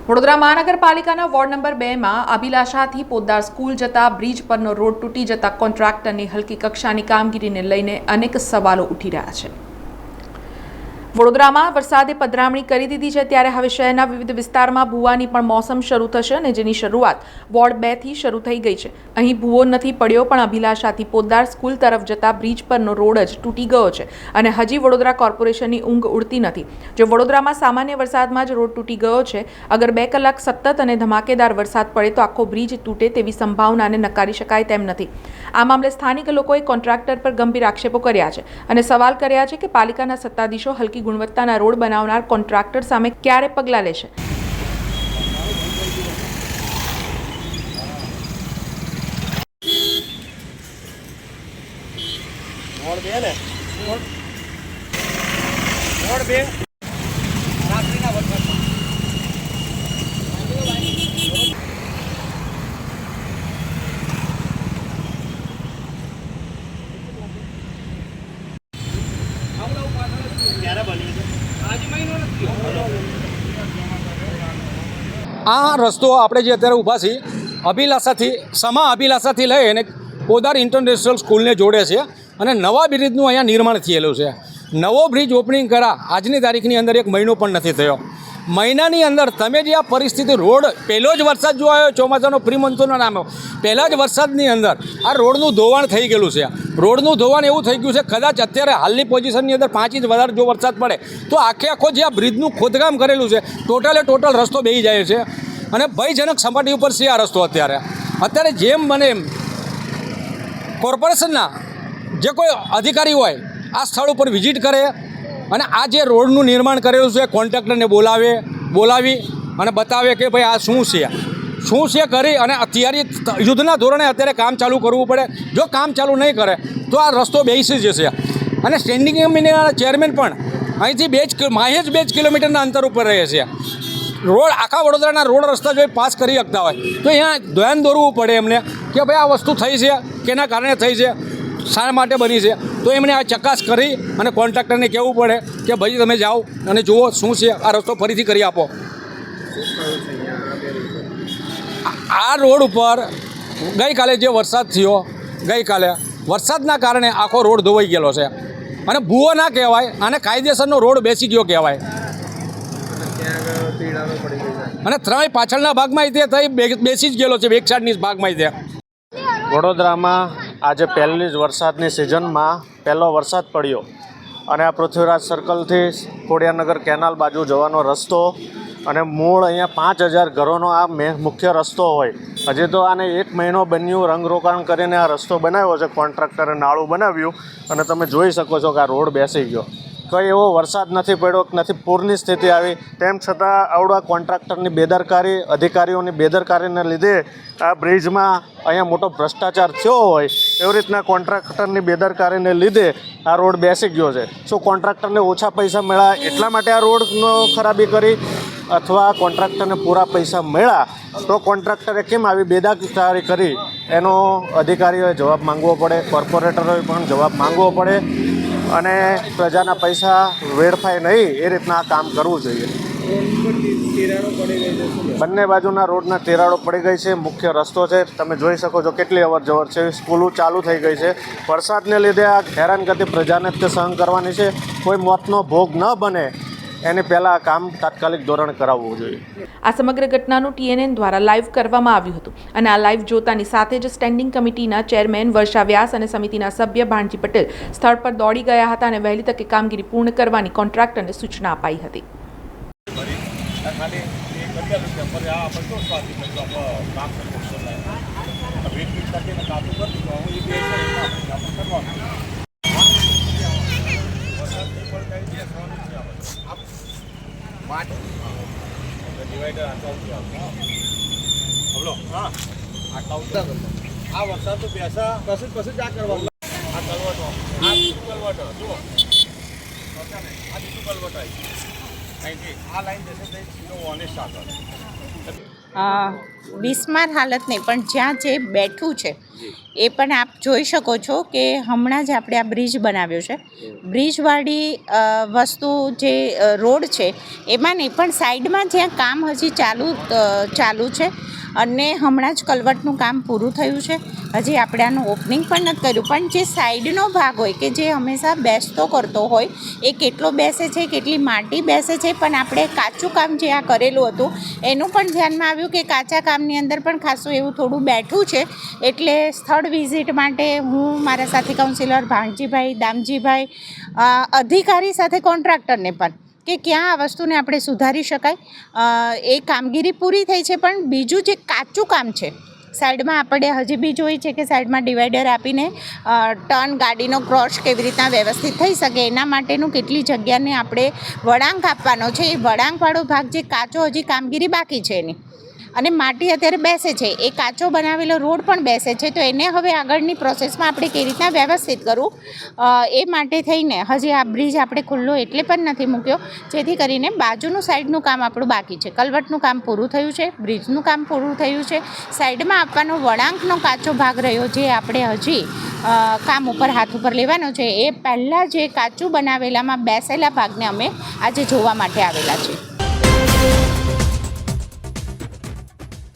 વડોદરા મહાનગરપાલિકાના ward number 2 માં અભિલાષાથી Poddar school જતા બ્રિજ પરનો રોડ તૂટી જતા કોન્ટ્રાક્ટરની હલકી કક્ષાની કામગીરીને લઈને અનેક સવાલો ઉઠી રહ્યા છે। વડોદરામાં વરસાદે પધરામણી કરી દીધી છે, ત્યારે હવે શહેરના વિવિધ વિસ્તારમાં ભૂવાની પણ મોસમ શરૂ થશે અને જેની શરૂઆત વોર્ડ 2 થી શરૂ થઈ ગઈ છે। અહીં ભૂવો નથી પડ્યો, પણ અભિલાષાથી પોદ્દાર સ્કૂલ તરફ જતા બ્રિજ પરનો રોડ જ તૂટી ગયો છે અને હજી વડોદરા કોર્પોરેશનની ઊંઘ ઉડતી નથી। જો વડોદરામાં સામાન્ય વરસાદમાં જ રોડ તૂટી ગયો છે, અગર 2 કલાક સતત અને ધમાકેદાર વરસાદ પડે તો આખો બ્રિજ તૂટે તેવી સંભાવનાને નકારી શકાય તેમ નથી। આ મામલે સ્થાનિક લોકોએ કોન્ટ્રાક્ટર પર ગંભીર આક્ષેપો કર્યા છે અને સવાલ કર્યા છે કે પાલિકાના સત્તાધીશો હલકી ગુણવત્તાના રોડ બનાવનાર કોન્ટ્રાક્ટર સામે ક્યારે પગલાં લેશે। આ રસ્તો આપણે જે અત્યારે ઊભા છીએ અભિલાષાથી અભિલાષાથી લઈ અને પોદ્દાર ઇન્ટરનેશનલ સ્કૂલને જોડે છે અને નવા બ્રિજનું અહીંયા નિર્માણ થયેલું છે। નવો બ્રિજ ઓપનિંગ કરા આજની તારીખની અંદર 1 મહિનો પણ નથી થયો। મહિનાની અંદર તમે જે આ પરિસ્થિતિ રોડ પહેલો જ વરસાદ જો આવ્યો ચોમાસાનો પ્રી મોન્સૂનનો નામો પહેલા જ વરસાદની અંદર આ રોડનું ધોવાણ થઈ ગયેલું છે। રોડનું ધોવાણ એવું થઈ ગયું છે, કદાચ અત્યારે હાલની પોઝિશનની અંદર 5 ઇંચ વધારે જો વરસાદ પડે તો આખો જે આ બ્રિજનું ખોદકામ કરેલું છે ટોટલ રસ્તો બેસી જાય છે અને ભયજનક સપાટી ઉપર છે આ રસ્તો। અત્યારે જેમ બને એમ કોર્પોરેશનના જે કોઈ અધિકારી હોય આ સ્થળ ઉપર વિઝિટ કરે અને આ જે રોડનું નિર્માણ કરેલું છે કોન્ટ્રાક્ટરને બોલાવી અને બતાવે કે ભાઈ આ શું છે કરી અને અત્યારે યુદ્ધના ધોરણે અત્યારે કામ ચાલુ કરવું પડે। જો કામ ચાલુ નહીં કરે તો આ રસ્તો બેસી જશે અને સ્ટેન્ડિંગ કમિટીના ચેરમેન પણ અહીંથી માહેજ 2 કિલોમીટરના અંતર ઉપર રહે છે। રોડ આખા વડોદરાના રોડ રસ્તા જો પાસ કરી શકતા હોય તો અહીંયા ધ્યાન દોરવું પડે એમને કે ભાઈ આ વસ્તુ થઈ છે, કેના કારણે થઈ છે, શા માટે બની છે, તો એમણે આ ચકાસ કરી અને કોન્ટ્રાક્ટરને કહેવું પડે કે ભાઈ તમે જાઓ અને જુઓ શું છે, આ રસ્તો ફરીથી કરી આપો। આ રોડ ઉપર ગઈકાલે જે વરસાદ થયો વરસાદના કારણે આખો રોડ ધોવાઈ ગયેલો છે અને ભૂવો ના કહેવાય, આને કાયદેસરનો રોડ બેસી ગયો કહેવાય અને 3 પાછળના ભાગમાં તે બેસી જ ગયેલો છે, બેક સાઈડની ભાગમાં તે। વડોદરામાં આજે પહેલી જ વરસાદની સિઝનમાં પહેલો વરસાદ પડ્યો અને આ પૃથ્વીરાજ સર્કલથી ખોડિયારનગર કેનાલ બાજુ જવાનો રસ્તો અને મૂળ અહીંયા 5000 ઘરોનો આ મુખ્ય રસ્તો હોય, હજી તો આને 1 મહિનો બન્યું, રંગરોગાણ કરીને આ રસ્તો બનાવ્યો છે કોન્ટ્રાક્ટરે, નાળું બનાવ્યું અને તમે જોઈ શકો છો કે આ રોડ બેસી ગયો। કંઈ એવો વરસાદ નથી પડ્યો, નથી પૂરની સ્થિતિ આવી, તેમ છતાં આવડા કોન્ટ્રાક્ટરની બેદરકારી, અધિકારીઓની બેદરકારીને લીધે આ બ્રિજમાં અહીંયા મોટો ભ્રષ્ટાચાર થયો હોય એવી રીતના કોન્ટ્રાક્ટરની બેદરકારીને લીધે આ રોડ બેસી ગયો છે। શું કોન્ટ્રાક્ટરને ઓછા પૈસા મળ્યા એટલા માટે આ રોડનો ખરાબી કરી અથવા કોન્ટ્રાક્ટરને પૂરા પૈસા મળ્યા તો કોન્ટ્રાક્ટરે કેમ આવી બેદરકારી કરી એનો અધિકારીઓએ જવાબ માંગવો પડે, કોર્પોરેટરોએ પણ જવાબ માંગવો પડે અને પ્રજાના પૈસા વેડફાય નહીં એ રીતના આ કામ કરવું જોઈએ। બંને બાજુના રોડના તિરાડો પડી ગઈ છે, મુખ્ય રસ્તો છે, તમે જોઈ શકો છો કેટલી અવરજવર છે, સ્કૂલો ચાલુ થઈ ગઈ છે। વરસાદને લીધે આ હેરાનગતિ પ્રજાને જ સહન કરવાની છે, કોઈ મોતનો ભોગ ન બને એની પહેલાં આ કામ તાત્કાલિક ધોરણે કરાવવું જોઈએ। આ સમગ્ર ઘટનાનું TNN દ્વારા લાઈવ કરવામાં આવ્યું હતું અને આ લાઈવ જોતાની સાથે જ સ્ટેન્ડિંગ કમિટીના ચેરમેન વર્ષા વ્યાસ અને સમિતિના સભ્ય ભાણજી પટેલ સ્થળ પર દોડી ગયા હતા અને વહેલી તકે કામગીરી પૂર્ણ કરવાની કોન્ટ્રાક્ટરને સૂચના અપાઈ હતી। આ વરસાદ તો બેસા પછી જ આ કરવાનું, આ કલવટો, આ કલવટો જુઓ, આ બીજું કલવટ આવી અહીંથી આ લાઈન જશે સીધો ઓનેસ્ટ આગળ। બિસ્માર હાલત નહીં, પણ જ્યાં જે બેઠું છે એ પણ આપ જોઈ શકો છો કે હમણાં જ આપણે આ બ્રિજ બનાવ્યો છે. બ્રિજવાળી વસ્તુ જે રોડ છે એમાં નહીં, પણ સાઈડમાં જ્યાં કામ હજી ચાલુ છે અને હમણાં જ કલવટનું કામ પૂરું થયું છે. હજી આપણે આનું ઓપનિંગ પણ નથી કર્યું, પણ જે સાઈડનો ભાગ હોય કે જે હંમેશા બેસતો કરતો હોય એ કેટલો બેસે છે, કેટલી માટી બેસે છે, પણ આપણે કાચું કામ જે આ કરેલું હતું એનું પણ ધ્યાનમાં આવ્યું કે કાચા કામની અંદર પણ ખાસું એવું થોડું બેઠું છે. એટલે સ્થળ વિઝિટ માટે હું મારા સાથી કાઉન્સિલર ભાણજીભાઈ, દામજીભાઈ, અધિકારી સાથે કોન્ટ્રાક્ટરને પણ કે ક્યાં આ વસ્તુને આપણે સુધારી શકાય. એ કામગીરી પૂરી થઈ છે, પણ બીજું જે કાચું કામ છે સાઈડમાં આપણે હજી બી જોઈએ છે કે સાઈડમાં ડિવાઈડર આપીને ટર્ન ગાડીનો ક્રોસ કેવી રીતના વ્યવસ્થિત થઈ શકે એના માટેનું કેટલી જગ્યાને આપણે વળાંક આપવાનો છે. એ વળાંકવાળો ભાગ જે કાચો હજી કામગીરી બાકી છે એની, અને માટી અત્યારે બેસે છે, એ કાચો બનાવેલો રોડ પણ બેસે છે. તો એને હવે આગળની પ્રોસેસમાં આપણે કેવી રીતના વ્યવસ્થિત કરવું એ માટે થઈને હજી આ બ્રિજ આપણે ખુલ્લો એટલે પણ નથી મૂક્યો જેથી કરીને બાજુનું સાઈડનું કામ આપણું બાકી છે. કલવટનું કામ પૂરું થયું છે, બ્રિજનું કામ પૂરું થયું છે, સાઈડમાં આપવાનો વળાંકનો કાચો ભાગ રહ્યો જે આપણે હજી કામ ઉપર હાથ ઉપર લેવાનો છે. એ પહેલાં જે કાચું બનાવેલામાં બેસેલા ભાગને અમે આજે જોવા માટે આવેલા છે.